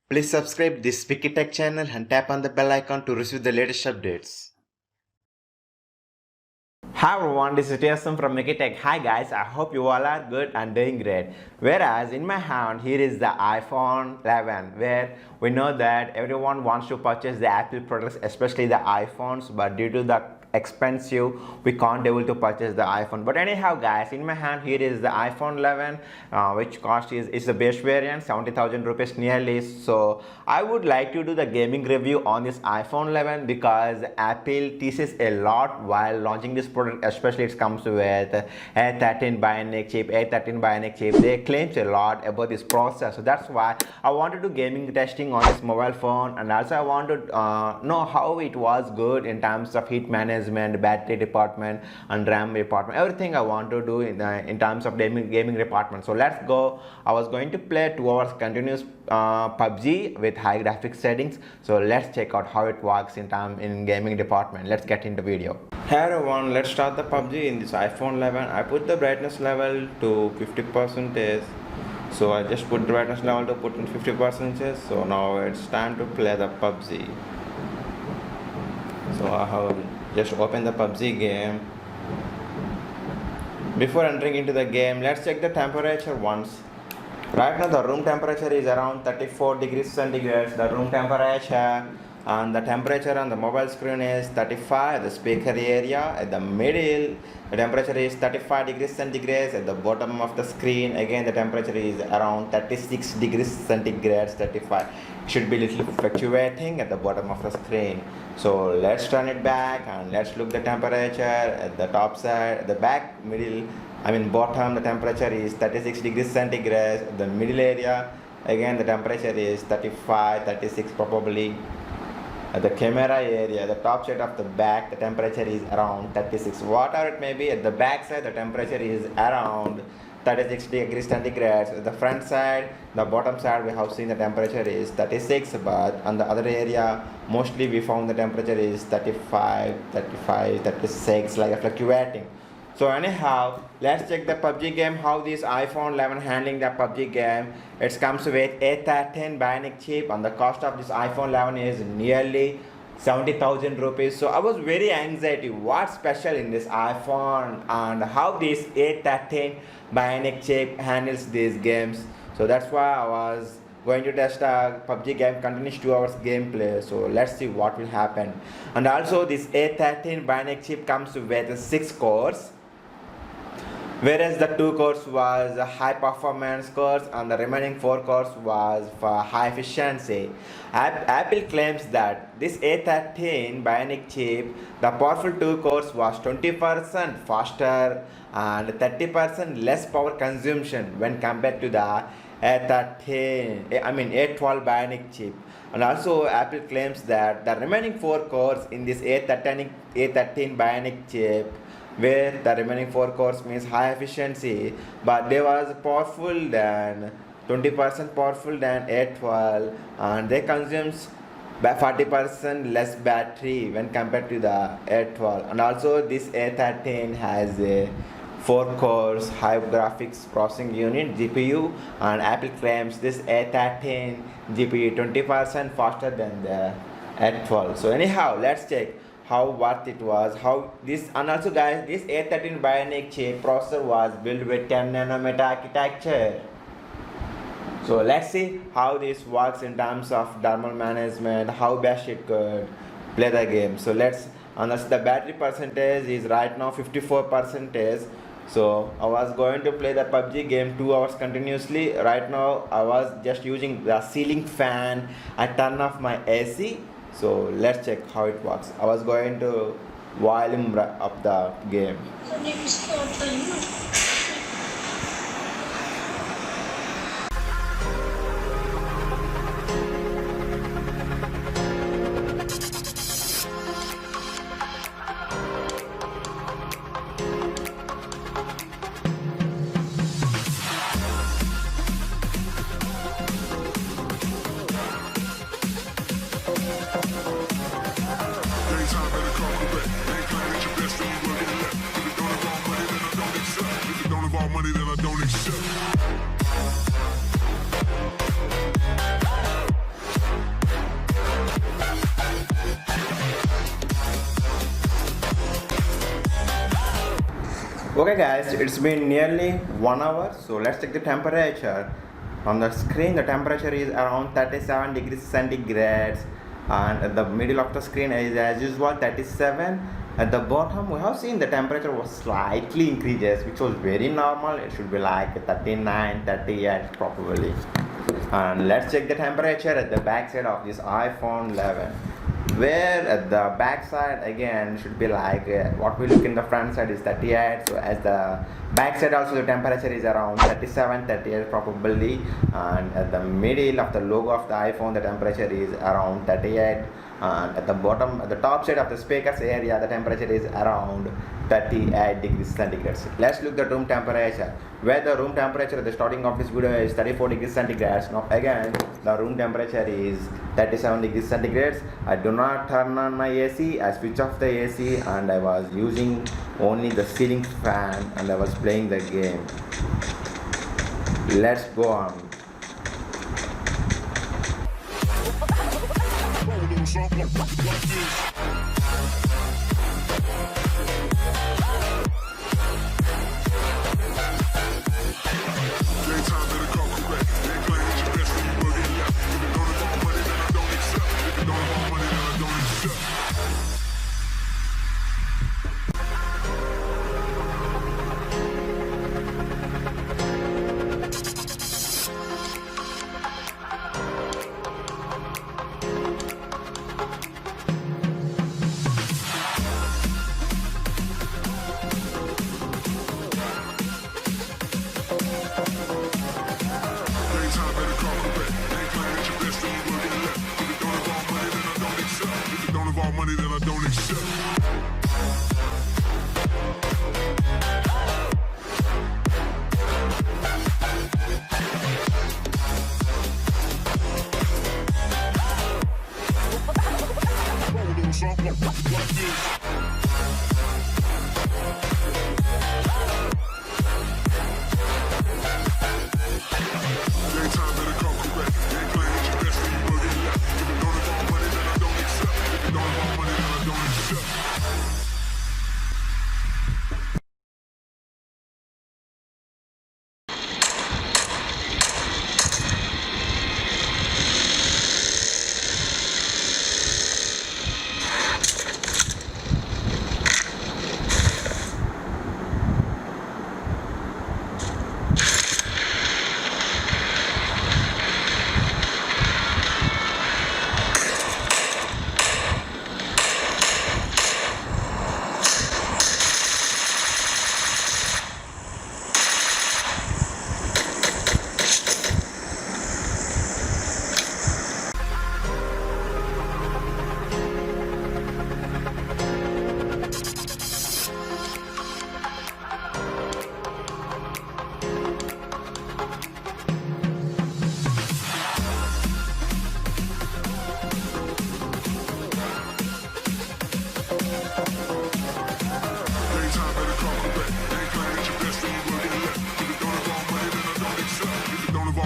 Please subscribe this WikiTech channel and tap on the bell icon to receive the latest updates. Hi everyone, this is TSM from WikiTech. Hi guys, I hope you all are good and doing great. Whereas in my hand here is the iPhone 11, where we know that everyone wants to purchase the Apple products, especially the iPhones, but due to the expensive we can't able to purchase the iPhone. But anyhow guys, in my hand here is the iPhone 11, which cost is the base variant, 70,000 rupees nearly. So I would like to do the gaming review on this iPhone 11 because Apple teases a lot while launching this product, especially it comes with A13 Bionic chip, A13 Bionic chip. They claims a lot about this process, so that's why I want to do gaming testing on this mobile phone, and also I want to know how it was good in terms of heat management, battery department, and RAM department. Everything I want to do in terms of gaming department. So let's go. I was going to play 2 hours continuous PUBG with high graphics settings. So let's check out how it works in gaming department. Let's get into video. Hey everyone, let's start the PUBG in this iPhone 11. I put the brightness level to 50%. So I just put the brightness level to put in 50%. So now it's time to play the PUBG. So I have just opened the PUBG game. Before entering into the game, let's check the temperature once. Right now the room temperature is around 34 degrees centigrade. The room temperature, and the temperature on the mobile screen is 35. The speaker area at the middle, the temperature is 35 degrees centigrade. At the bottom of the screen, again the temperature is around 36 degrees centigrade. 35 should be little fluctuating at the bottom of the screen. So let's turn it back and let's look the temperature at the top side, the back, middle, bottom. The temperature is 36 degrees centigrade. The middle area, again the temperature is 35, 36 probably. At the camera area, the top side of the back, the temperature is around 36. Whatever it may be, at the back side the temperature is around 36 degrees centigrade. At the front side, the bottom side, we have seen the temperature is 36, but on the other area mostly we found the temperature is 35, 36, like fluctuating. So anyhow, let's check the PUBG game, how this iPhone 11 handling the PUBG game. It comes with A13 Bionic chip, and the cost of this iPhone 11 is nearly 70,000 rupees. So I was very anxiety what's special in this iPhone and how this A13 Bionic chip handles these games. So that's why I was going to test a PUBG game, continuous 2 hours gameplay. So let's see what will happen. And also this A13 Bionic chip comes with 6 cores, whereas the 2 cores was high performance cores and the remaining 4 cores was for high efficiency. Apple claims that this A13 Bionic chip, the powerful 2 cores was 20% faster and 30% less power consumption when compared to the A12 Bionic chip. And also Apple claims that the remaining 4 cores in this A13 Bionic chip, where the remaining 4 cores means high efficiency, but they was powerful than 20% powerful than A12, and they consumes 40% less battery when compared to the A12. And also this A13 has a 4 cores high graphics processing unit GPU, and Apple claims this A13 GPU 20% faster than the A12. So anyhow, let's check how worth it was, how this. And also guys, this A13 Bionic chip processor was built with 10 nanometer architecture. So let's see how this works in terms of thermal management, how best it could play the game. So let's, and that's the battery percentage is right now 54%. So I was going to play the PUBG game 2 hours continuously. Right now I was just using the ceiling fan. I turn off my AC. So let's check how it works. I was going to volume up the game. Okay guys, it's been nearly 1 hour, so let's check the temperature. On the screen the temperature is around 37 degrees centigrade, and at the middle of the screen is as usual 37. At the bottom we have seen the temperature was slightly increases, which was very normal. It should be like 39, 38 probably. And let's check the temperature at the back side of this iPhone 11, where at the back side again should be like what we look in the front side is 38. So as the back side also the temperature is around 37, 38 probably, and at the middle of the logo of the iPhone the temperature is around 38, and at the bottom, at the top side of the speakers area the temperature is around 38 degrees centigrade. Let's look the room temperature, where the room temperature at the starting of this video is 34 degrees centigrade. Now again the room temperature is 37 degrees centigrade. I do not turn on my AC, I switch off the AC, and I was using only the ceiling fan and I was playing the game. Let's go on. Money that I don't accept.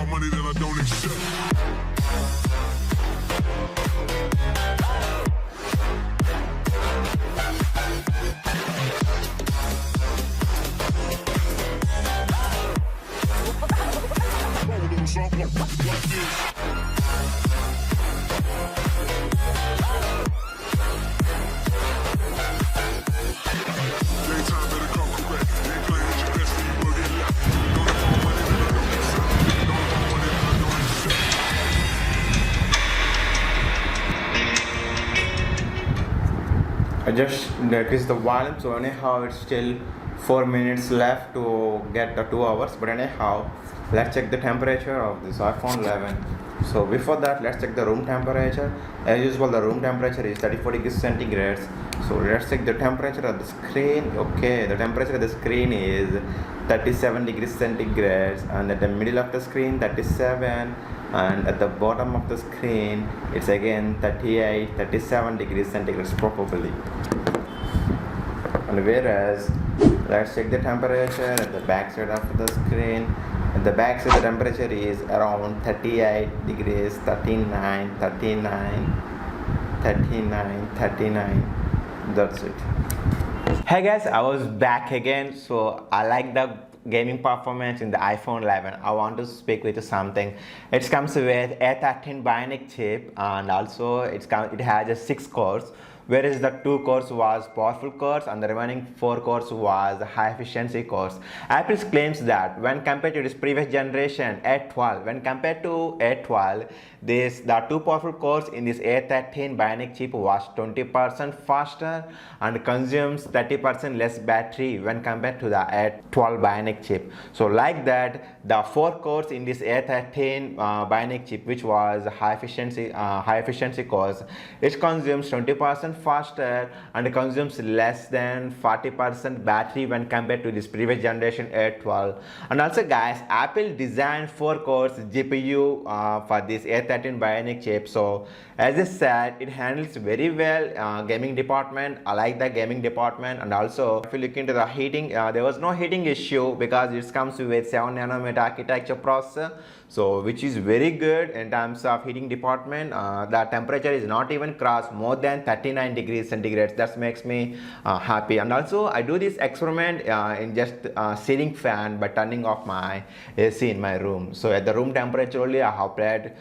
Money that I don't accept. I just decreased the volume, so anyhow it's still 4 minutes left to get the 2 hours. But anyhow, let's check the temperature of this iPhone 11. So before that, let's check the room temperature. As usual, the room temperature is 34 degrees centigrade. So let's check the temperature of the screen. Okay, the temperature of the screen is 37 degrees centigrade, and at the middle of the screen 37, and at the bottom of the screen it's again 38, 37 degrees centigrade probably. And whereas let's check the temperature at the back side of the screen. At the back side the temperature is around 38 degrees, 39, 39, 39, 39. That's it. Hey guys, I was back again. So I like the gaming performance in the iPhone 11. I want to speak with you something. It comes with A13 Bionic chip, and also it has a 6 cores, whereas the 2 cores was powerful cores and the remaining 4 cores was high efficiency cores. Apple claims that when compared to its previous generation A12, when compared to A12, the 2 powerful cores in this A13 Bionic chip was 20% faster and consumes 30% less battery when compared to the A12 Bionic chip. So like that, the 4 cores in this A13 Bionic chip, which was high efficiency cores, it consumes 20% faster and consumes less than 40% battery when compared to this previous generation A12. And also guys, Apple designed 4 cores GPU for this A13 Bionic chip. So as I said, it handles very well gaming department. I like the gaming department. And also if you look into the heating, there was no heating issue because it comes with 7nm architecture processor, so which is very good in terms of heating department. The temperature is not even crossed more than 39 degrees centigrade. That makes me happy. And also I do this experiment in just ceiling fan by turning off my AC in my room. So at the room temperature only I have played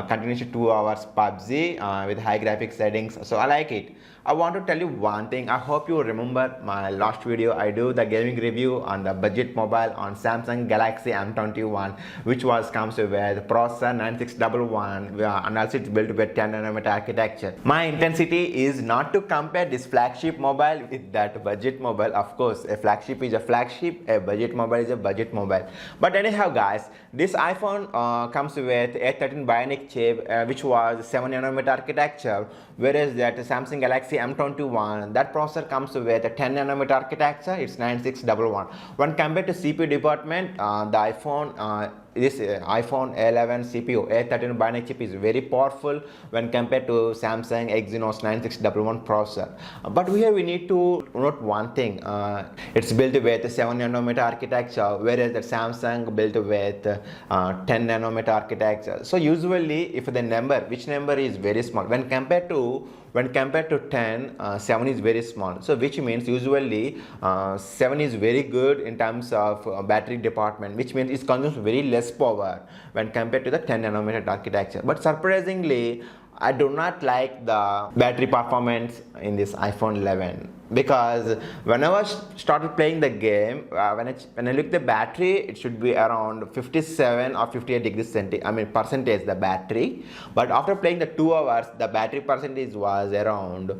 continuously 2 hours PUBG with high graphics settings. So I like it. I want to tell you one thing. I hope you remember my last video. I do the gaming review on the budget mobile on Samsung Galaxy M21, which comes with processor 9611 and also it's built with 10nm architecture. My intensity is not to compare this flagship mobile with that budget mobile. Of course, a flagship is a flagship, a budget mobile is a budget mobile. But anyhow guys, this iPhone comes with A13 Bionic chip, which was 7nm architecture, whereas that Samsung Galaxy M21, that processor comes with a 10nm architecture, it's 9611. When compared to CPU department, the iPhone 11 CPU A13 Bionic chip is very powerful when compared to Samsung Exynos 9611 processor. But here we need to note one thing. It's built with 7nm architecture, whereas the Samsung built with 10nm architecture. So usually if the number, which number is very small when compared to 10, 7 is very small. So which means usually 7 is very good in terms of battery department, which means it consumes very less power when compared to the 10nm architecture. But surprisingly, I do not like the battery performance in this iPhone 11, because whenever I started playing the game, when I look at the battery, it should be around 57 or 58 degrees centigrade, percentage the battery. But after playing the 2 hours, the battery percentage was around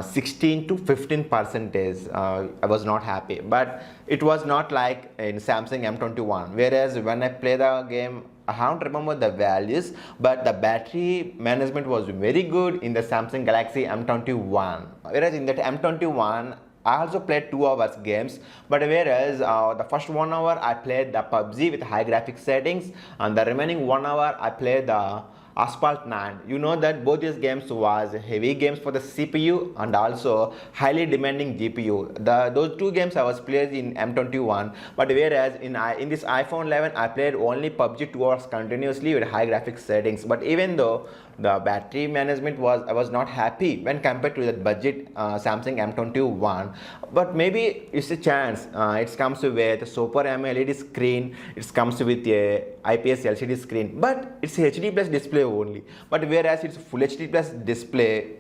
16 to 15 percentage. I was not happy, but it was not like in Samsung M21, whereas when I play the game, I don't remember the values, but the battery management was very good in the Samsung Galaxy M21. Whereas in that M21, I also played 2 hours games, but whereas the first 1 hour I played the PUBG with high graphics settings, and the remaining 1 hour I played the Asphalt 9. You know that both these games was heavy games for the CPU and also highly demanding GPU. Those 2 games I was played in M21, but whereas in this iPhone 11 I played only PUBG 2 hours continuously with high graphics settings. But even though the battery management I was not happy when compared to that budget Samsung M21, but maybe it's a chance. It comes with Super AMOLED screen, it comes with a IPS LCD screen, but it's HD plus display only. But whereas it's full HD plus display,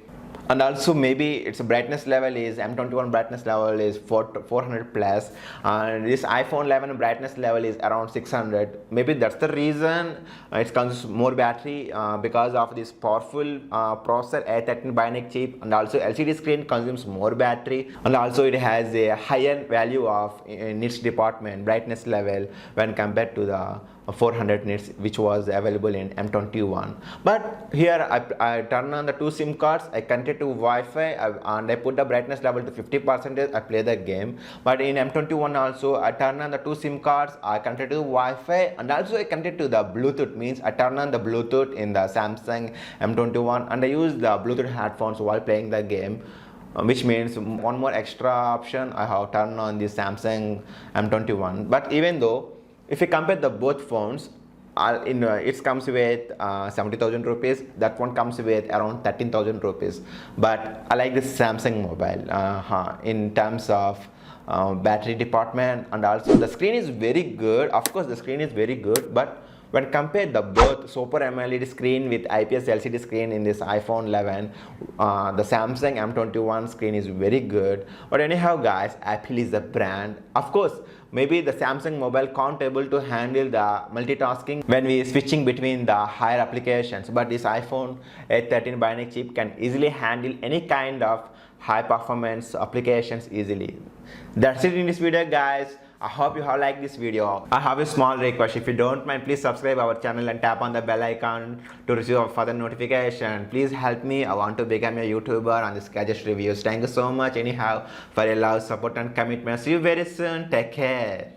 and also maybe its brightness level is M21 brightness level is 400 plus, and this iPhone 11 brightness level is around 600. Maybe that's the reason it consumes more battery, because of this powerful processor A13 Bionic chip, and also LCD screen consumes more battery, and also it has a higher value of nits department brightness level when compared to the 400 nits which was available in M21. But here I turn on the 2 SIM cards, I connect to Wi-Fi, and I put the brightness level to 50%. I play the game. But in M21 also I turn on the 2 SIM cards, I connect to Wi-Fi, and also I connect to the Bluetooth, means I turn on the Bluetooth in the Samsung M21, and I use the Bluetooth headphones while playing the game. Which means one more extra option I have turned on the Samsung M21. But even though if you compare the both phones, it comes with 70,000 rupees. That one comes with around 13,000 rupees. But I like this Samsung mobile in terms of battery department, and also the screen is very good. Of course, the screen is very good, but when compared the both Super AMOLED screen with IPS LCD screen in this iPhone 11, the Samsung M21 screen is very good. But anyhow, guys, Apple is the brand. Of course, maybe the Samsung mobile can't able to handle the multitasking when we switching between the higher applications. But this iPhone A13 Bionic chip can easily handle any kind of high performance applications easily. That's it in this video, guys. I hope you have liked this video. I have a small request. If you don't mind, please subscribe our channel and tap on the bell icon to receive a further notification. Please help me. I want to become a YouTuber on this gadget reviews. Thank you so much anyhow for your love, support and commitment. See you very soon. Take care.